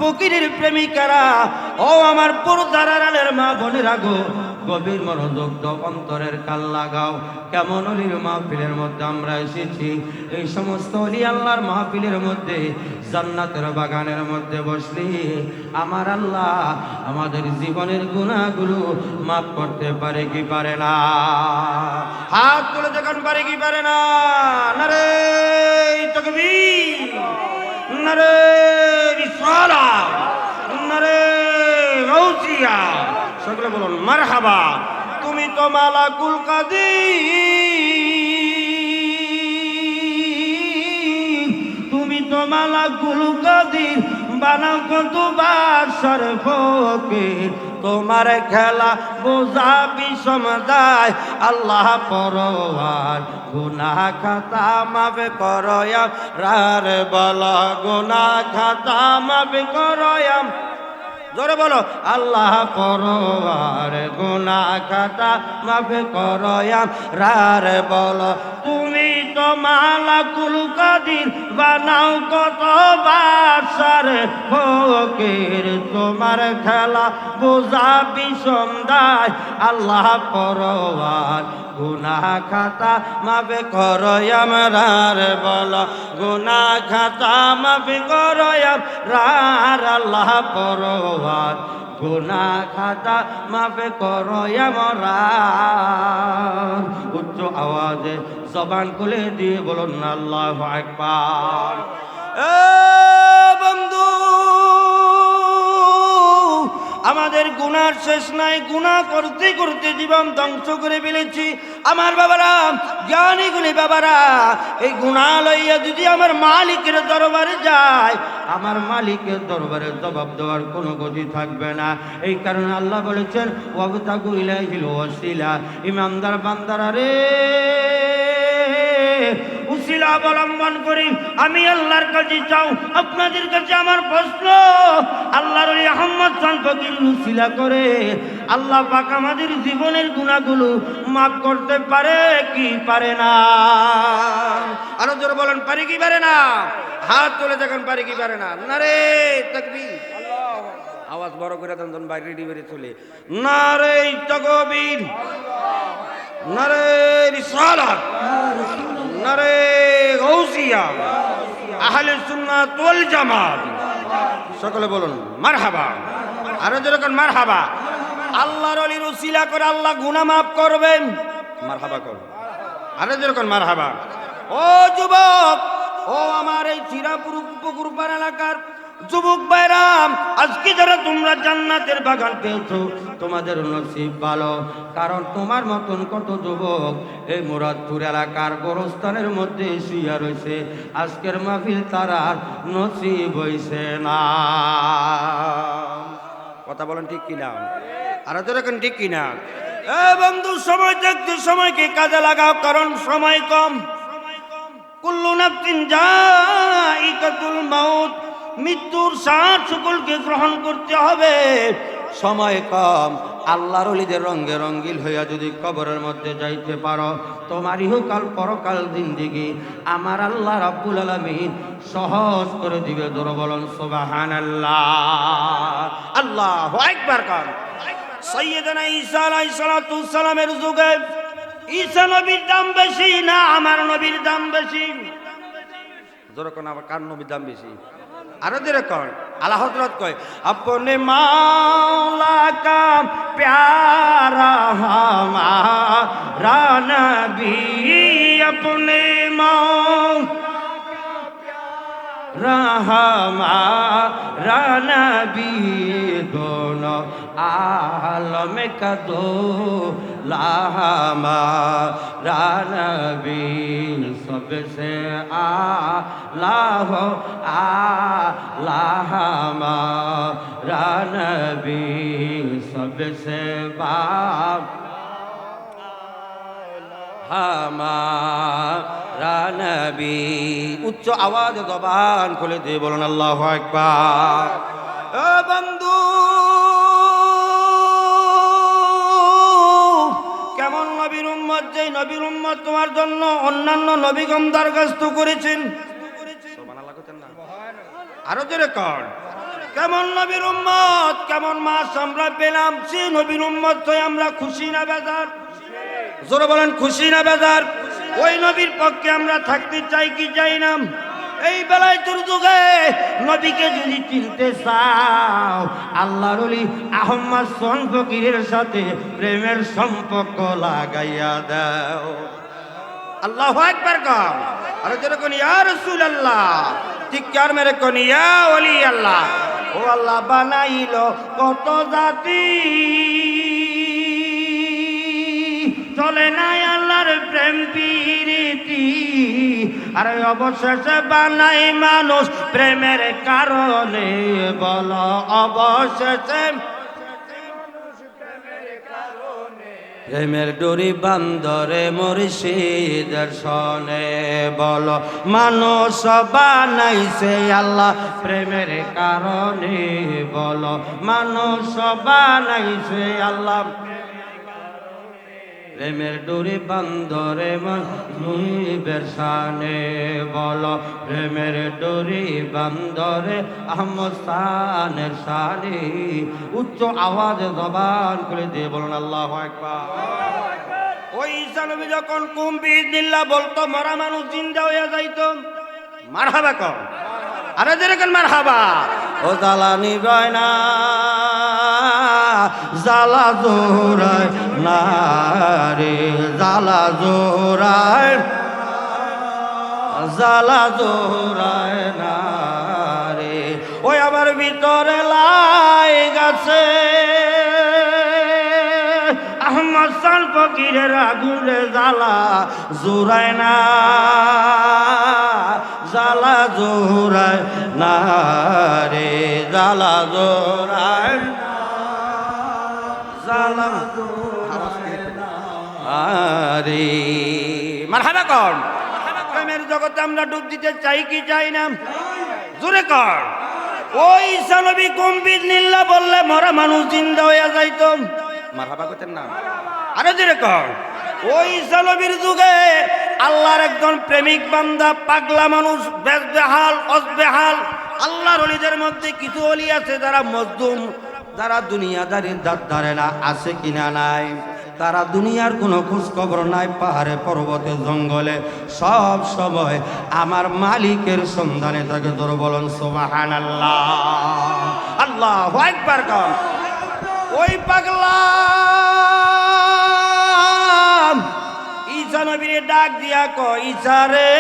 ফকিরের প্রেমিকারা, ও আমার পর্দার আড়ালের মা বোনেরা গো, গভীর মনোযোগ দাও, অন্তরের কান লাগাও। কেমন অলির মাহফিলের মধ্যে আমরা এসেছি। এই সমস্ত অলি আল্লাহর মাহফিলের মধ্যে, জান্নাতের বাগানের মধ্যে বসলি আমার আল্লাহ আমাদের জীবনের গুনাহগুলো মাফ করতে পারে কি পারে না? হাত তুলে দেখান, পারে কি পারে না? নারে তাকবীর, নারে রিসালাত, নারে গাউসিয়া। সকলে বলুন মারহাবা। তুমি তো মালাকুল কাদির, তুমি তো মালাকুল কাদির, বানাও কত বাদশার ফকির। তোমার খেলা বোঝা বিষম দায়, আল্লাহ পরওয়ার গুনাহ খাতা মাফ করয়াম রার বলা, গুনাহ খাতা মাফ করয়াম। জোরে বলো আল্লাহ পরওয়ার গুনাহ খাতা মাফ করয়াম রার বলো। তুমি তো মালাকুল কাদির, বানাও কত বাদশার ফকির। তোমার খেলা বোঝা বিষম দায়, আল্লাহ পরওয়ার গুনাহ খাতা মাফ করয়াম রার বলো, গুনাহ খাতা মাফ করয়াম রার। আল্লাহ পরওয়ার গুনাহ খাতা মাফ করয়াম রার। উচ্চ আওয়াজে জবান খুলে দিয়ে বলুন আল্লাহু আকবার। এ বন্ধু, আমাদের গুনার শেষ নাই, গুনাহ করতে করতে জীবন ধ্বংস করে ফেলেছি। আমার বাবারা, জ্ঞানীগুলি বাবারা, এই গুনাহ লইয়া যদি আমার মালিকের দরবারে যায়, আমার মালিকের দরবারে জবাব দেওয়ার কোনো গতি থাকবে না। এই কারণে আল্লাহ বলেছেন ওয়াবতাগু ইলাইহিল ওয়াসিলা। ইমানদার বান্দারা রে, উসিলা অবলম্বন করি আমি আল্লাহর কাছে চাও। আপনাদের কাছে আমার প্রশ্ন, আল্লাহর ওলি আহমদ খান ফকির উসিলা করে আল্লাহ পাক আমাদের জীবনের গুনাহগুলো মাফ করতে পারে কি পারে না? আরো জোরে বলেন, পারে কি পারে না? হাত তুলে দেখেন, পারে কি পারে না? নারে তাকবীর, আওয়াজ বড় করে দেন, বাইরে ডিবেরে চলে। নারে তাকবীর, নারে রিসালাত, নারে গাউসিয়া, আহলে সুন্নাত ওয়াল জামাত। সকলে বলুন মারহাবা। আরো যেরকম মারহাবা। আল্লাহর ওলির উসিলা করে আল্লাহ গুনাহ মাফ করবেন, মারহাবা করুন। আরো যেরকম মারহাবা। ও যুবক, ও আমার এই চিরাপুর পুকুরপাড় এলাকার যুবক ভাইরাম, আজকে যারা তোমরা জান্নাতের বাগান পেয়েছো, তোমাদের নসিব ভালো। কারণ তোমার মতন কত যুবক এই মুরাদপুর এলাকার গোরস্থানের মধ্যে শুইয়া রয়েছে, আজকের মাহফিল তারার নসিব হইছে না। কথা বলেন ঠিক কিনা? আর যেরকম ঠিক কিনা? এ বন্ধু, সময় থাকতে সময়কে কাজে লাগাও, কারণ সময় কম। কুল্লু নাফসিন যায়িকাতুল মাউত, মৃত্যুর স্বাদ সকলকে গ্রহণ করতে হবে। সময় কম, আল্লাহর ওলিদের রঙে রঙ্গিল হইয়া যদি কবরের মধ্যে যাইতে পারো, তোমার ইহকাল পরকাল জিন্দেগি আমার আল্লাহ রাব্বুল আলামিন সহজ করে দিবে। ধরো বলুন সুবহানাল্লাহ, আল্লাহু আকবার। কান সাইয়্যিদানা ঈসা আলাইহিস সালাতু সালামের যুগে ঈসা নবীর দাম বেশি না আমার নবীর দাম বেশি? যেরকম আবার কার নবীর দাম বেশি? আরো যেরকম আলা হযরত কয়, আপনে মাওলা কা প্যারা হামারা নবী, আপনে মাওলা হামারা নবী, দোনো आलम का दो हमारा नबी, सबसे आला हो आला हमारा नबी, सबसे बाप हमारा नबी। उच्च आवाज जबान खुले दे बोलन अल्लाहु আকবার। ओ बंधु, কেমন নবীর উম্মত, যে নবীর উম্মত তোমার জন্য অন্যান্য নবীগণ দরখাস্ত করেছেন। সুবহানাল্লাহ কইতেন না? আরো জোরে কর। কেমন নবীর উম্মত, কেমন মাস আমরা পেলাম, সে নবীর উম্মত হয়ে আমরা খুশি না বেজার? জোরে বলেন, খুশি না বেজার? ওই নবীর পক্ষে আমরা থাকতে চাই কি চাই না? এই বেলায় তোর যুগে নবীকে যদি চিনতে চাও, আল্লাহর ওলি আহমদ সোহান ফকিরের সাথে প্রেমের সম্পর্ক লাগাইয়া দাও। আল্লাহু আকবার কম। আরে যেন কোন ইয়া রাসূলুল্লাহ, চিৎকার মেরে কোন ইয়া ওলি আল্লাহ। ও আল্লাহ বানাইলো কত জাতি, চলে নাই আল্লাহর প্রেম প্রীতি, আর অবশেষে বানাই মানুষ প্রেমের কারণে। বলো অবশেষে প্রেমের ডোরি বান্দরে মুর্শিদের সনে। বলো মানুষ বানাইছে আল্লাহ প্রেমের কারণে। বলো মানুষ বানাইছে আল্লাহ প্রেমের ডোরি বান্দরে মুর্শিদের শানে। বলো প্রেমের ডোরি বান্দরে আহমদ শানের শানে। উচ্চ আওয়াজে জবান করে দিয়ে বলুন আল্লাহু আকবার। ওই ঈসা নবী যখন কুম বিইজনিল্লাহ বলতো, মরা মানুষ জিন্দা হয়ে যাইতো। মারহাবা কর, আরে যেরকম মারহাবা। ও জ্বালানি বয়না জ্বালা জোরায় না রে, জ্বালা জোরায়, জ্বালা জোরায় না রে। ওই আমার ভিতরে লাই গেছে আহমদ শান ফকিরের আগুনে, জ্বালা জোরায় না, জ্বালা জোরায় না রে, জ্বালা জোরায়, জ্বালা আরে। মারহাবা কর। প্রেমের জগতে আমরা ডুব দিতে চাই কি চাই না? জোরে কর। ওই ঈসা নবী কুম বিইজনিল্লাহ বললে মরা মানুষ জিন্দা হয়ে যাইতো। মারহাবা করতেন না? আরে জোরে কর। ওই ঈসা নবীর যুগে আল্লাহর একজন প্রেমিক বান্দা, পাগলা মানুষ, বেজবেহাল অসবেহাল। আল্লাহর ওলিদের মধ্যে কিছু ওলি আছে যারা মজদুম, যারা দুনিয়াদারির দাঁত ধারে না, আছে কিনা নাই? তারা দুনিয়ার কোনো খোঁজ খবর নাই, পাহাড়ে পর্বতে জঙ্গলে সব সময় আমার মালিকের সন্ধানে থাকে। তোর বলুন সুবহানাল্লাহ, আল্লাহু আকবার কর। ওই পাগলা ঈসা নবীর ডাক দিয়া কয়, ঈসা রে,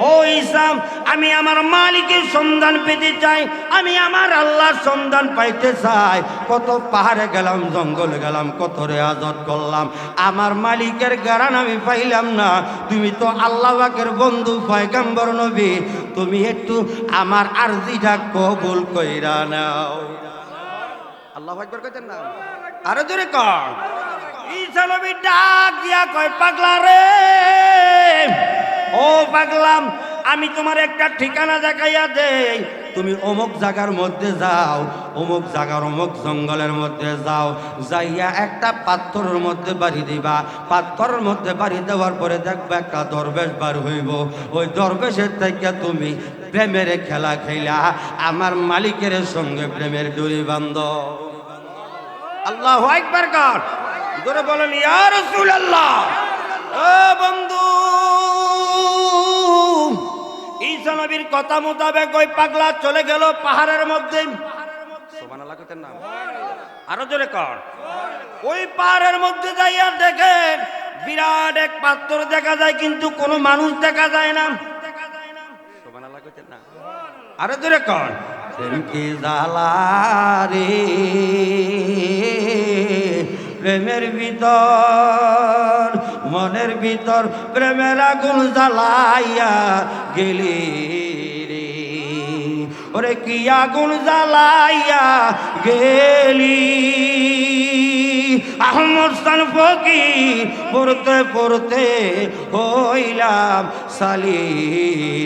ও ঈসা, আমি আমার মালিকের সন্ধান পেতে চাই, আমি আমার আল্লাহর সন্ধান পাইতে চাই। কত পাহাড়ে গেলাম, জঙ্গলে গেলাম, কত রেয়াজত করলাম, আমার মালিকের গারান আমি পাইলাম না। তুমি তো আল্লাহ পাকের বন্ধু পয়গম্বর নবী, তুমি একটু আমার আরজিটা কবুল কইরা নাও। আল্লাহু আকবার কইতেন না? আরো জোরে কর। ঈসা নবী ডাক দিয়া কয়, পাগলা রে, ও পাগলাম, আমি তোমার একটা ঠিকানা দেখাইয়া দেই। তুমি অমুক জায়গার মধ্যে যাও, অমুক জায়গার অমুক জঙ্গলের মধ্যে যাও, যাইয়া একটা পাথরের মধ্যে বাড়ি দিবা। পাথরের মধ্যে বাড়ি দেওয়ার পরে দেখবা একটা দরবেশ বার হইব। ওই দরবেশের থেকে তুমি প্রেমের খেলা খেলা আমার মালিকের সঙ্গে প্রেমের ডুরি বান্ধ। আল্লাহু আকবার কর। জোরে বলেন ইয়া রাসূলুল্লাহ। ও বন্ধু, ঈসা নবীর কথা মোতাবেক ওই পাগলা চলে গেল পাহাড়ের মধ্যে। সুবহানাল্লাহ কইতেন না? আরো জোরে কর। ওই পাহাড়ের মধ্যে যাইয়া দেখে বিরাট এক পাথর দেখা যায়, কিন্তু কোনো মানুষ দেখা যায় না। সুবহানাল্লাহ কইতেন না? আরো জোরে কর। প্রেম কি জ্বালা রে, প্রেমের ভিতর, মনের ভিতর প্রেমের আগুন জ্বালাইয়া গেলি রে। ওরে কি আগুন জ্বালাইয়া গেলি, আহমদ শান ফকির পড়তে পড়তে হইলাম সালি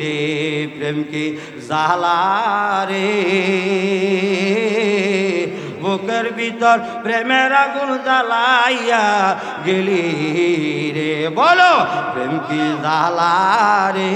রে। প্রেম কি জ্বালা রে, বুকের ভিতর প্রেমের আগুন জ্বালাইয়া গেলি রে। বলো প্রেম কি জ্বালা রে,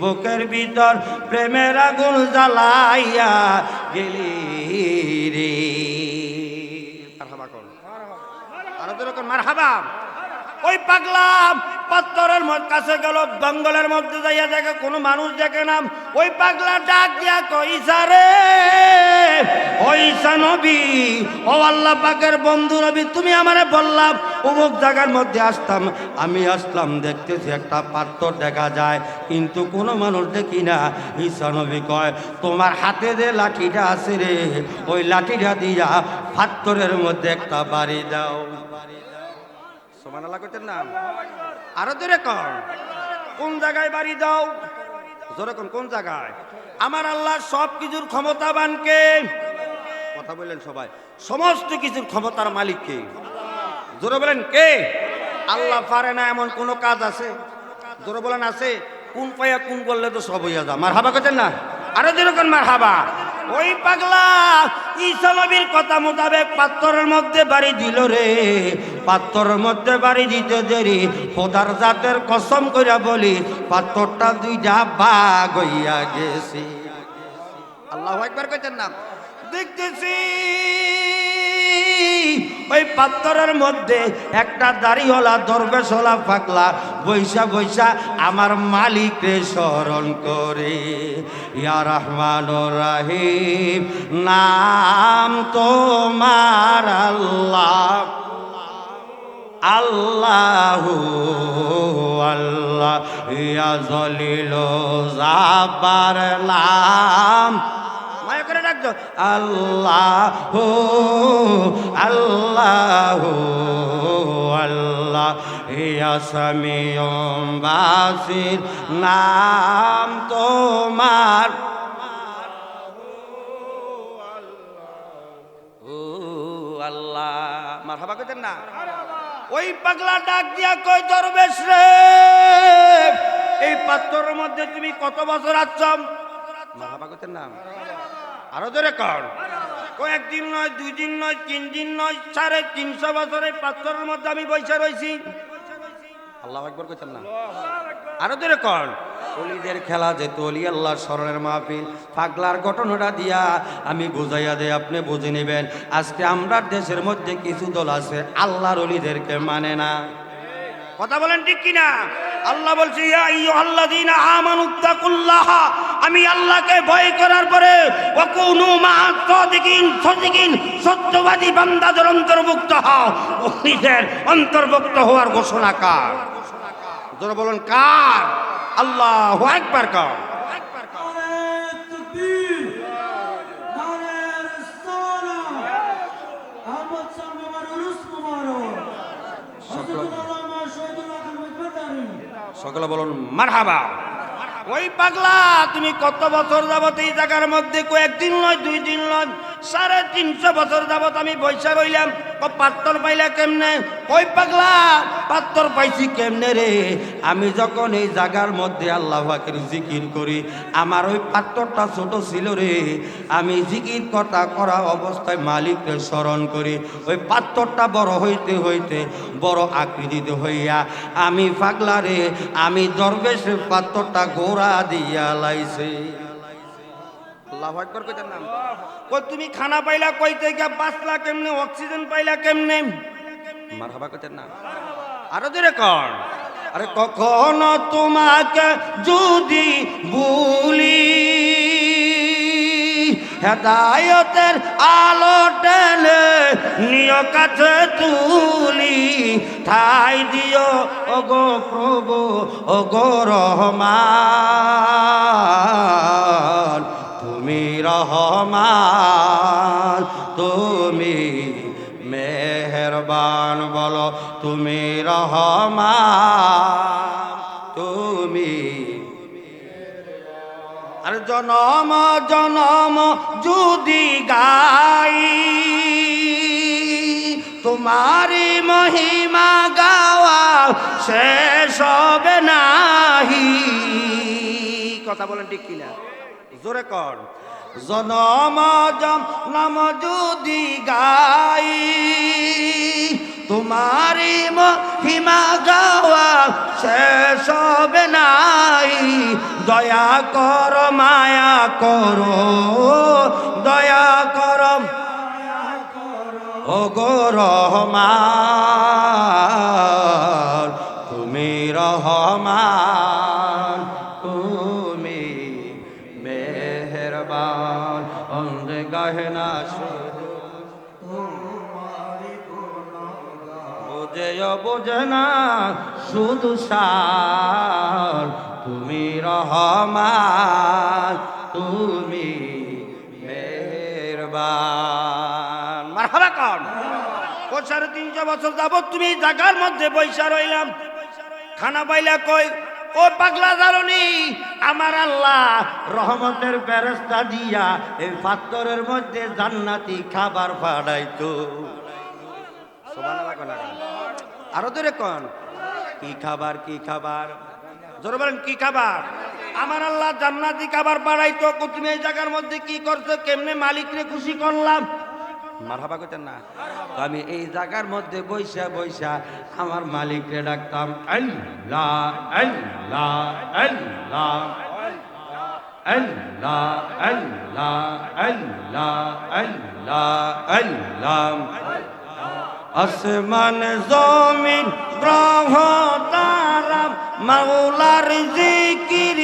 বুকের ভিতর প্রেমের আগুন জ্বালাইয়া গেলি রে। মারহাবা কোন আর তোর মারহাবা। ওই পাগলা পাথরের কাছে গেল, জঙ্গলের মধ্যে যাইয়া দেখে কোনো মানুষ দেখে না। ওই পাগলা ডাক দিয়া কই, ঈসা রে, ও ঈসা নবী, ও আল্লাহ পাকের বন্ধু নবী, তুমি আমারে বললাম অমুক জায়গার মধ্যে আসতাম, আমি আসলাম, দেখতেছি একটা পাথর দেখা যায় কিন্তু কোনো মানুষ দেখি না। ঈসা নবী কয়, তোমার হাতে যে লাঠিটা আছে রে, ওই লাঠিটা দিয়া পাথরের মধ্যে একটা বাড়ি দাও। সুবহানাল্লাহ কইতেন না? আরো জোরে কর, কোন জায়গায় বাড়ি দাও? জোরে কোন জায়গায়? আমার আল্লাহ সব কিছুর ক্ষমতাবান কে? কথা বললেন সবাই। সমস্ত কিছুর ক্ষমতার মালিক কে? জোরে বলেন কে? আল্লাহ পারে না এমন কোন কাজ আছে? জোরে বলেন আছে? কোন পাইয়া কোন করলে তো সব হইয়া যা। মারহাবা কইতেন না? আরো জোরে কোন মারহাবা। ওই পাগলা ঈসা নবীর কথা মোতাবেক পাথরের মধ্যে বাড়ি দিল রে। পাথরের মধ্যে বাড়ি দিতে দেরি, খোদার জাতের কসম কইরা বলি, পাথরটা দুইটা ভাগ হইয়া গেছে। আল্লাহু আকবার কইতেন না? দেখতেছি ওই পাথরের মধ্যে একটা দাড়িওয়ালা দরবেশওয়ালা পাগলা বৈশা বৈশা আমার মালিককে স্মরণ করে। ইয়া রহমানুর রহিম, নাম তোমার আল্লাহ, আল্লাহু আল্লাহ, ইয়া জলিল জাব্বার নাম, মায়া করে ডাকতো আল্লাহু আল্লাহু আল্লাহ, ইয়া সামিউম বাসির, নাম তোমার আল্লাহ। মারহাবা কইতেন না? ওই পাগলা ডাক দিয়া কই, দরবেশ রে, এই পাথরের মধ্যে তুমি কত বছর আছো? মারহাবা কইতেন না? আরো জোরে কর। কয়েকদিন নয়, 2 দিন নয়, 3 দিন নয়, 350 বছরের পাথরের মধ্যে আমি বৈশা রয়েছি। আল্লাহু আকবার কইতেন না? আরো জোরে কর। ওলিদের খেলা যেত, ওলি আল্লাহর স্মরণের মাহফিল। পাগলার ঘটনাটা দিয়া আমি বুঝাইয়া দেই, আপনি বুঝে নেবেন। আজকে আমরা দেশের মধ্যে কিছু দল আছে আল্লাহর ওলিদেরকে মানে না। কথা বলেন ঠিক কিনা? আল্লাহ বলছে, ইয়া আইয়ুহাল্লাযীনা আমানুত্তাকুল্লাহ, আমি আল্লাহকে ভয় করার পরে ওয়াকুনু মা'আস সাদিকিন, সত্যবাদী বান্দাদের অন্তর্ভুক্ত হও। ওলিদের অন্তর্ভুক্ত হওয়ার ঘোষণা কার? জোরে বলেন কার? আল্লাহু আকবার কর। সকলে বলুন মারহাবা। ওই পাগলা তুমি কত বছর যাবত এই জায়গার মধ্যে? কয়েকদিন নয়, 2 দিন নয়, 350 বছর যাবত আমি বৈশা রইলাম। পাথর পাইলা কেমনে? ওই পাগলা পাথর পাইছি কেমনে রে? আমি যখন এই জায়গার মধ্যে আল্লাহ পাকের জিকির করি, আমার ওই পাথরটা ছোট ছিল রে, আমি জিকির কথা করা অবস্থায় মালিককে স্মরণ করি, ওই পাথরটা বড় হইতে হইতে বড় আকৃতিতে হইয়া আমি পাগলা রে, আমি দরবেশের পাথরটা গোড়া দিয়া লাইছে। আল্লাহু আকবার কইতেন না? কই তুমি খানা পাইলা কই থেকে? বাঁচলা কেমনে? অক্সিজেন পাইলা কেমনে? মারহাবা কইতেন না? আরো জোরে কর। আরে কখনো তোমাকে যদি ভুলি, হেদায়েতের আলো টেনে নিয় কাছে তুলি, ঠাই দিও ওগো প্রভু, ওগো রহমান, তুমি রহমান, তুমি মেহেরবান, বলো তুমি রহমান, তুমি। আর জনম জনম যদি গাই তোমারি মহিমা, গাওয়া শেষ হবে নাহি। কথা বলেন ঠিক কিনা? জোরে কর। জনম জনম যদি গাই তোমারি মহিমা, গাওয়া শেষ হবে নাই। দয়া কর মায়া করো দয়া কর ও গো রহমান তুমি রহমান তুমি মেহেরবান অন্ধে গহনা শুধু বোঝে বোঝে না শুধু সার তুমি রহমান তুমি মেহেরবান মারহাবা কর 350 বছর যাবত তুমি এই জায়গার মধ্যে বৈশা রইলাম খানা পাইলা কই ও পাগলা জারনি আমার আল্লাহ রহমতের ফেরেশতা দিয়া এই পাথরের মধ্যে জান্নাতি খাবার পাঠাইতো সুবহানাল্লাহ কোনা আরো ধরে কোন কি খাবার জোরে বলেন কি খাবার আমার আল্লাহ জান্নাতি খাবার পাঠাইতো তুমি এই জায়গার মধ্যে কি করছো কেমনে মালিকরে খুশি করলাম মারহাবা কইতেন না আমি এই জায়গার মধ্যে বৈশা বৈশা আমার মালিকরে ডাকতাম আল্লাহ আল্লাহ আল্লাহ আল্লাহ আল্লাহ আল্লাহ আল্লাহ আল্লাহ আসমান জমিন গ্রহ তারা মাওলার জিকির